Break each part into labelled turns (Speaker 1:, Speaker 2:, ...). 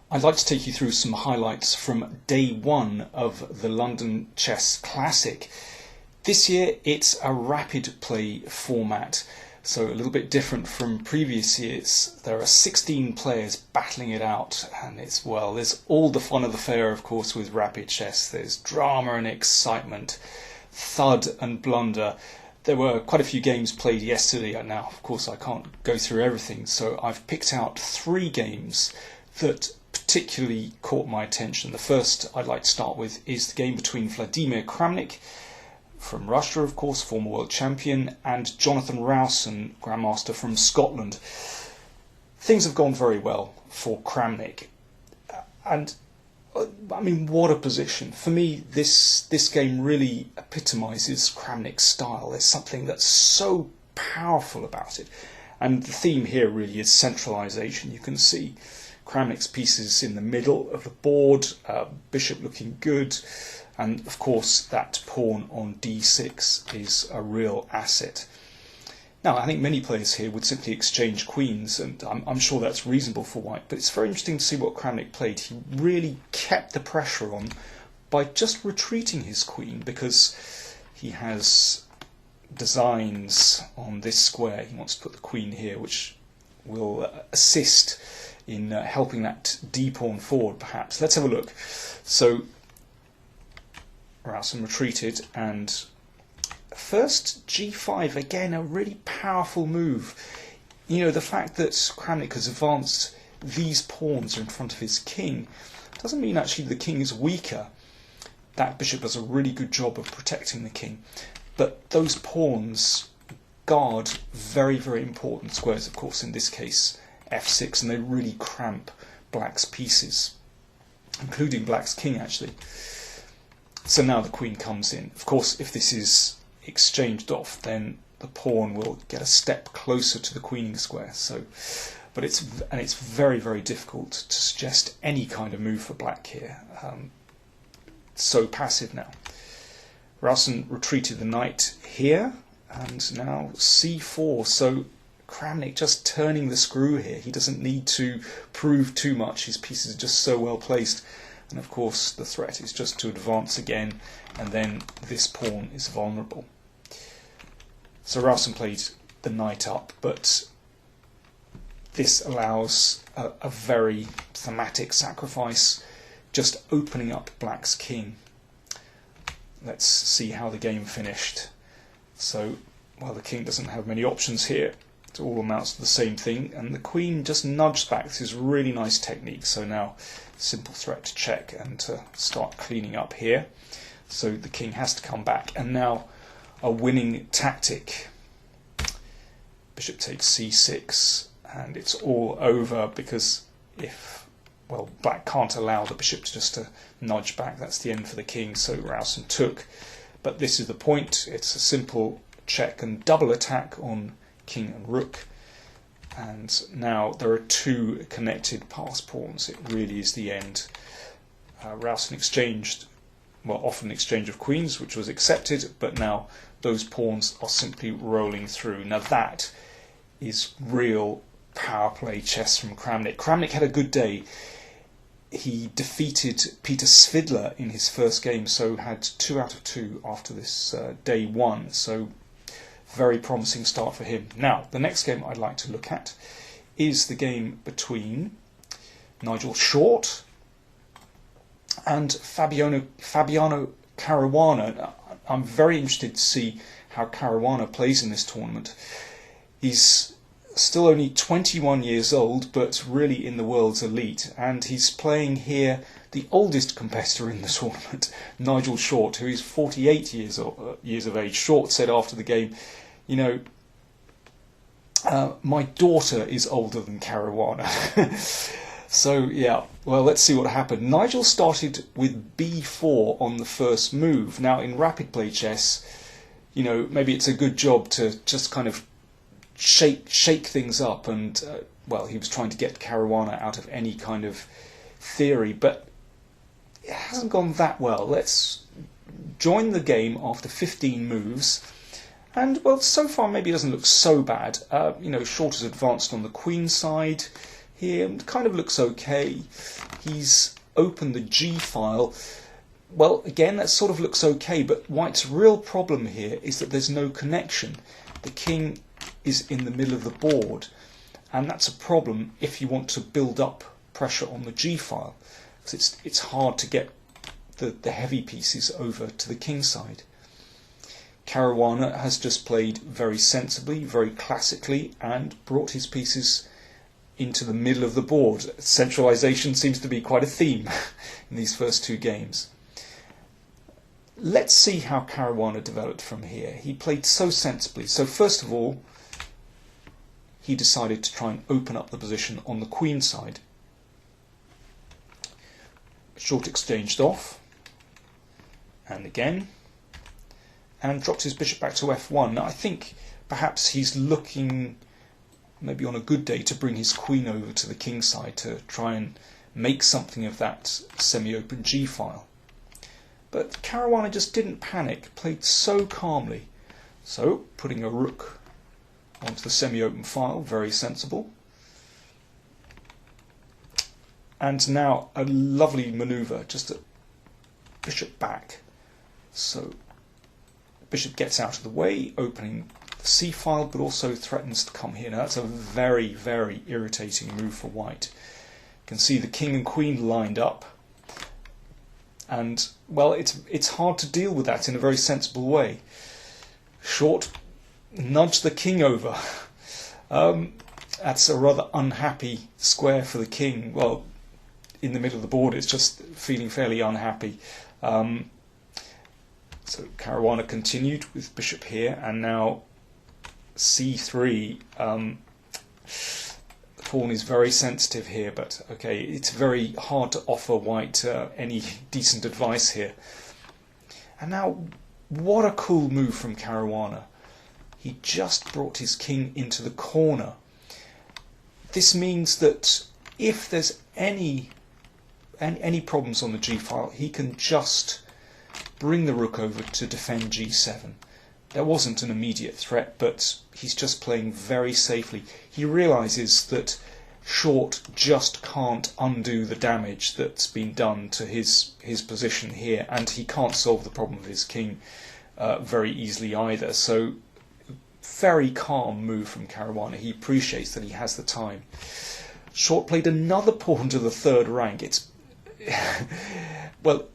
Speaker 1: I'd like to take you through some highlights from day one of the London Chess Classic. This year it's a rapid play format, so a little bit different from previous years. There are 16 players battling it out, and there's all the fun of the fair, of course, with rapid chess. There's drama and excitement, thud and blunder. There were quite a few games played yesterday. Now, of course, I can't go through everything, so I've picked out 3 games that particularly caught my attention. The first I'd like to start with is the game between Vladimir Kramnik, from Russia, of course, former world champion, and Jonathan Rowson, Grandmaster from Scotland. Things have gone very well for Kramnik, and I mean, what a position. For me, this game really epitomises Kramnik's style. There's something that's so powerful about it, and the theme here really is centralisation. You can see Kramnik's pieces in the middle of the board, bishop looking good, and of course that pawn on d6 is a real asset. Now, I think many players here would simply exchange queens, and I'm sure that's reasonable for white, but it's very interesting to see what Kramnik played. He really kept the pressure on by just retreating his queen, because he has designs on this square. He wants to put the queen here, which will assist in helping that d-pawn forward, perhaps. Let's have a look. So Rowson retreated, and first g5, again a really powerful move. You know, the fact that Kramnik has advanced these pawns are in front of his king doesn't mean actually the king is weaker. That bishop does a really good job of protecting the king, but those pawns guard very, very important squares, of course, in this case f6, and they really cramp black's pieces, including black's king, actually. So now the queen comes in. Of course, if this is exchanged off, then the pawn will get a step closer to the queening square. But it's very, very difficult to suggest any kind of move for black here. So passive now. Rowson retreated the knight here, and now c4. So Kramnik just turning the screw here. He doesn't need to prove too much. His pieces are just so well placed. And of course the threat is just to advance again, and then this pawn is vulnerable. So Rowson played the knight up, but this allows a very thematic sacrifice, just opening up black's king. Let's see how the game finished. So, well, the king doesn't have many options here. It all amounts to the same thing, and the queen just nudged back. This is really nice technique. So now simple threat to check and to start cleaning up here. So the king has to come back, and now a winning tactic. Bishop takes c6, and it's all over, because black can't allow the bishop to nudge back. That's the end for the king, so Rowson took. But this is the point. It's a simple check and double attack on king and rook, and now there are 2 connected pass pawns. It really is the end. Rowson exchanged, often exchange of queens, which was accepted, but now those pawns are simply rolling through. Now that is real power play chess from Kramnik. Kramnik had a good day. He defeated Peter Svidler in his first game, so had 2 out of 2 after this day 1. So very promising start for him. Now, the next game I'd like to look at is the game between Nigel Short and Fabiano Caruana. I'm very interested to see how Caruana plays in this tournament. He's still only 21 years old, but really in the world's elite, and he's playing here the oldest competitor in the tournament, Nigel Short, who is 48 years of age. Short said after the game, you know, my daughter is older than Caruana. So yeah, well, let's see what happened. Nigel started with b4 on the first move. Now in rapid play chess, you know, maybe it's a good job to just kind of shake things up, and he was trying to get Caruana out of any kind of theory, but it hasn't gone that well. Let's join the game after 15 moves, and well, so far maybe it doesn't look so bad. You know, Short has advanced on the queen side. here. It kind of looks okay. He's opened the G file. Well, again, that sort of looks okay, but white's real problem here is that there's no connection. The king is in the middle of the board, and that's a problem if you want to build up pressure on the G file, because it's hard to get the heavy pieces over to the king side. Caruana has just played very sensibly, very classically, and brought his pieces into the middle of the board. Centralisation seems to be quite a theme in these first two games. Let's see how Caruana developed from here. He played so sensibly. So first of all, he decided to try and open up the position on the queen side. Short exchanged off, and again, and dropped his bishop back to f1. Now I think perhaps he's looking, maybe on a good day, to bring his queen over to the king side to try and make something of that semi-open G file. But Caruana just didn't panic, played so calmly. So, putting a rook onto the semi-open file, very sensible. And now a lovely manoeuvre, just a bishop back. So, bishop gets out of the way, opening the C file, but also threatens to come here. Now that's a very, very irritating move for white. You can see the king and queen lined up. And, well, it's hard to deal with that in a very sensible way. Short, nudge the king over. That's a rather unhappy square for the king. Well, in the middle of the board, it's just feeling fairly unhappy. So Caruana continued with bishop here, and now c3. The pawn is very sensitive here, but okay, it's very hard to offer white any decent advice here. And now, what a cool move from Caruana. He just brought his king into the corner. This means that if there's any problems on the G file, he can just bring the rook over to defend G7. There wasn't an immediate threat, but he's just playing very safely. He realises that Short just can't undo the damage that's been done to his position here, and he can't solve the problem of his king very easily either. So, very calm move from Caruana. He appreciates that he has the time. Short played another pawn to the third rank. It's well,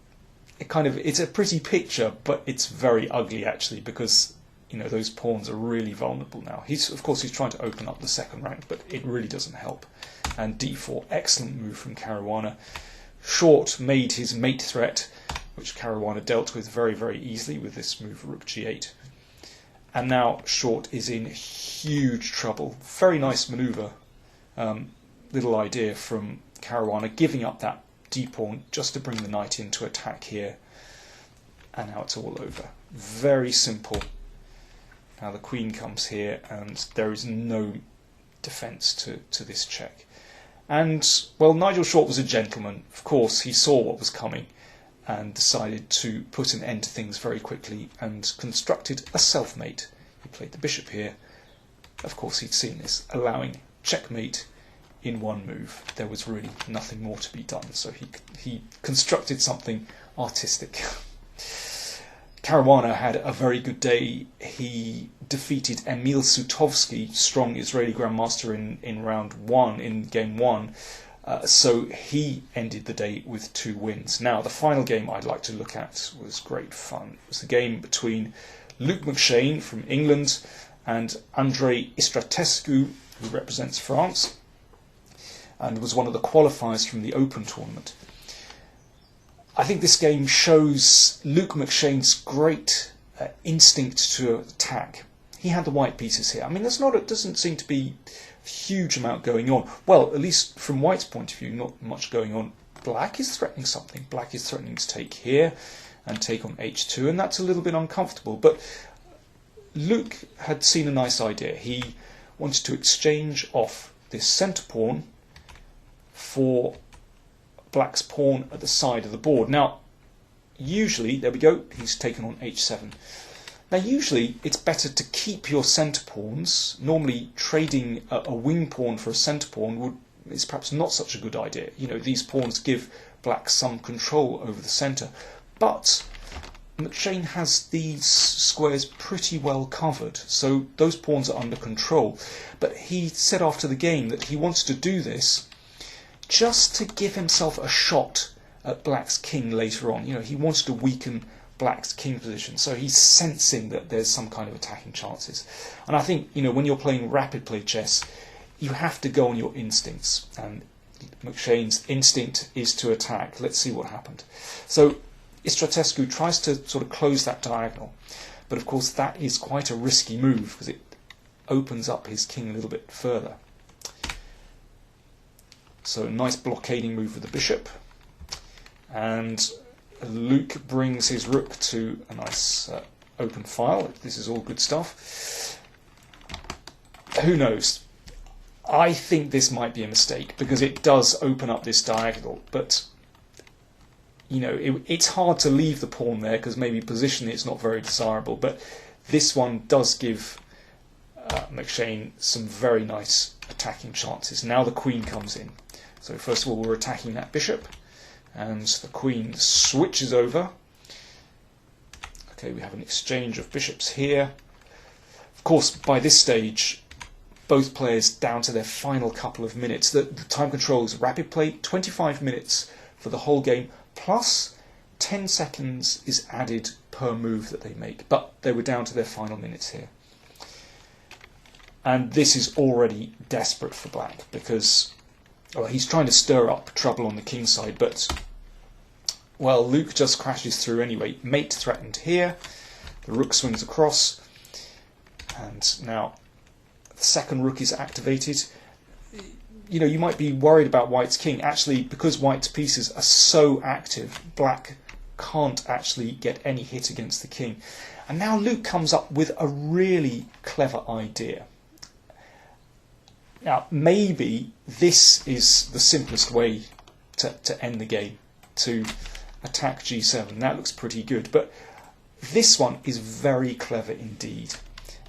Speaker 1: it's a pretty picture, but it's very ugly actually, because those pawns are really vulnerable now. Of course he's trying to open up the second rank, but it really doesn't help. And d4, excellent move from Caruana. Short made his mate threat, which Caruana dealt with very, very easily with this move rook g8. And now Short is in huge trouble. Very nice manoeuvre. Little idea from Caruana, giving up that d-pawn just to bring the knight in to attack here. And now it's all over. Very simple. Now the queen comes here, and there is no defence to this check. And, well, Nigel Short was a gentleman. Of course, he saw what was coming and decided to put an end to things very quickly and constructed a self-mate. He played the bishop here. Of course, he'd seen this, allowing checkmate in one move. There was really nothing more to be done, so he constructed something artistic. Caruana had a very good day. He defeated Emil Sutovsky, strong Israeli grandmaster in round one, in game one. So he ended the day with 2 wins. Now, the final game I'd like to look at was great fun. It was the game between Luc McShane from England and Andrei Istratescu, who represents France, and was one of the qualifiers from the Open tournament. I think this game shows Luc McShane's great instinct to attack. He had the white pieces here. I mean, it doesn't seem to be a huge amount going on. Well, at least from white's point of view, not much going on. Black is threatening something. Black is threatening to take here and take on h2, and that's a little bit uncomfortable. But Luc had seen a nice idea. He wanted to exchange off this centre pawn for Black's pawn at the side of the board. Now, usually, there we go, he's taken on h7. Now, usually, it's better to keep your centre pawns. Normally, trading a wing pawn for a centre pawn is perhaps not such a good idea. You know, these pawns give black some control over the centre, but McShane has these squares pretty well covered, so those pawns are under control. But he said after the game that he wanted to do this just to give himself a shot at black's king later on. You know, he wanted to weaken black's king position, so he's sensing that there's some kind of attacking chances. And I think, you know, when you're playing rapid play chess, you have to go on your instincts, and McShane's instinct is to attack. Let's see what happened. So Espiritu tries to sort of close that diagonal, but of course that is quite a risky move because it opens up his king a little bit further. So a nice blockading move with the bishop, and Luke brings his rook to a nice open file. This is all good stuff. Who knows? I think this might be a mistake because it does open up this diagonal, but you know, it's hard to leave the pawn there because maybe positionally it's not very desirable, but this one does give McShane some very nice attacking chances. Now the queen comes in. So first of all, we're attacking that bishop, and the queen switches over. Okay, we have an exchange of bishops here. Of course, by this stage, both players down to their final couple of minutes. The time control is rapid play, 25 minutes for the whole game, plus 10 seconds is added per move that they make. But they were down to their final minutes here. And this is already desperate for black because, well, he's trying to stir up trouble on the king side, but, well, Luke just crashes through anyway. Mate threatened here. The rook swings across. And now the second rook is activated. You know, you might be worried about white's king. Actually, because white's pieces are so active, black can't actually get any hit against the king. And now Luke comes up with a really clever idea. Now, maybe this is the simplest way to end the game, to attack g7. That looks pretty good, but this one is very clever indeed.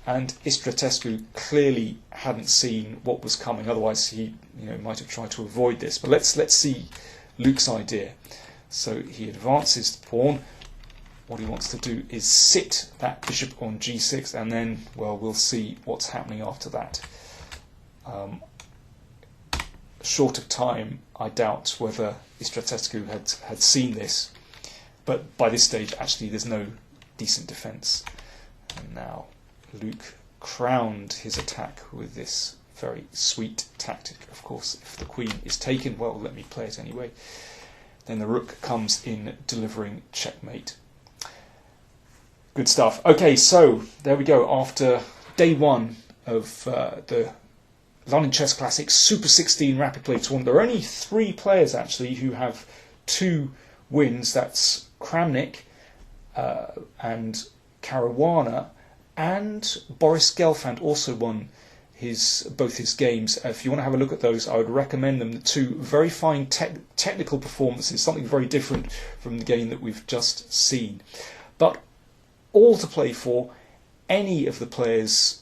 Speaker 1: And Espiritu clearly hadn't seen what was coming, otherwise he, you know, might have tried to avoid this. But let's see Luke's idea. So he advances the pawn. What he wants to do is sit that bishop on g6, and then, well, we'll see what's happening after that. Short of time, I doubt whether Espiritu had seen this, but by this stage, actually, there's no decent defence. And now Luke crowned his attack with this very sweet tactic. Of course, if the queen is taken, well, let me play it anyway. Then the rook comes in, delivering checkmate. Good stuff. Okay, so there we go. After day one of the London Chess Classic Super 16 Rapid Play Tournament, there are only 3 players actually who have 2 wins. That's Kramnik and Caruana, and Boris Gelfand also won both his games. If you want to have a look at those, I would recommend them. 2 very fine technical performances, something very different from the game that we've just seen. But all to play for. Any of the players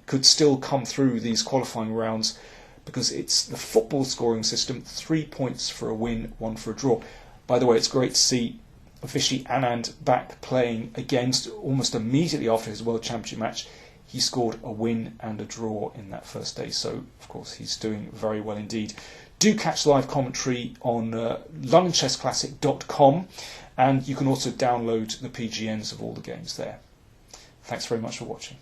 Speaker 1: could still come through these qualifying rounds because it's the football scoring system, 3 points for a win, 1 for a draw. By the way, it's great to see Vishy Anand back playing again almost immediately after his World Championship match. He scored a win and a draw in that first day, so of course he's doing very well indeed. Do catch live commentary on LondonChessClassic.com, and you can also download the PGNs of all the games there. Thanks very much for watching.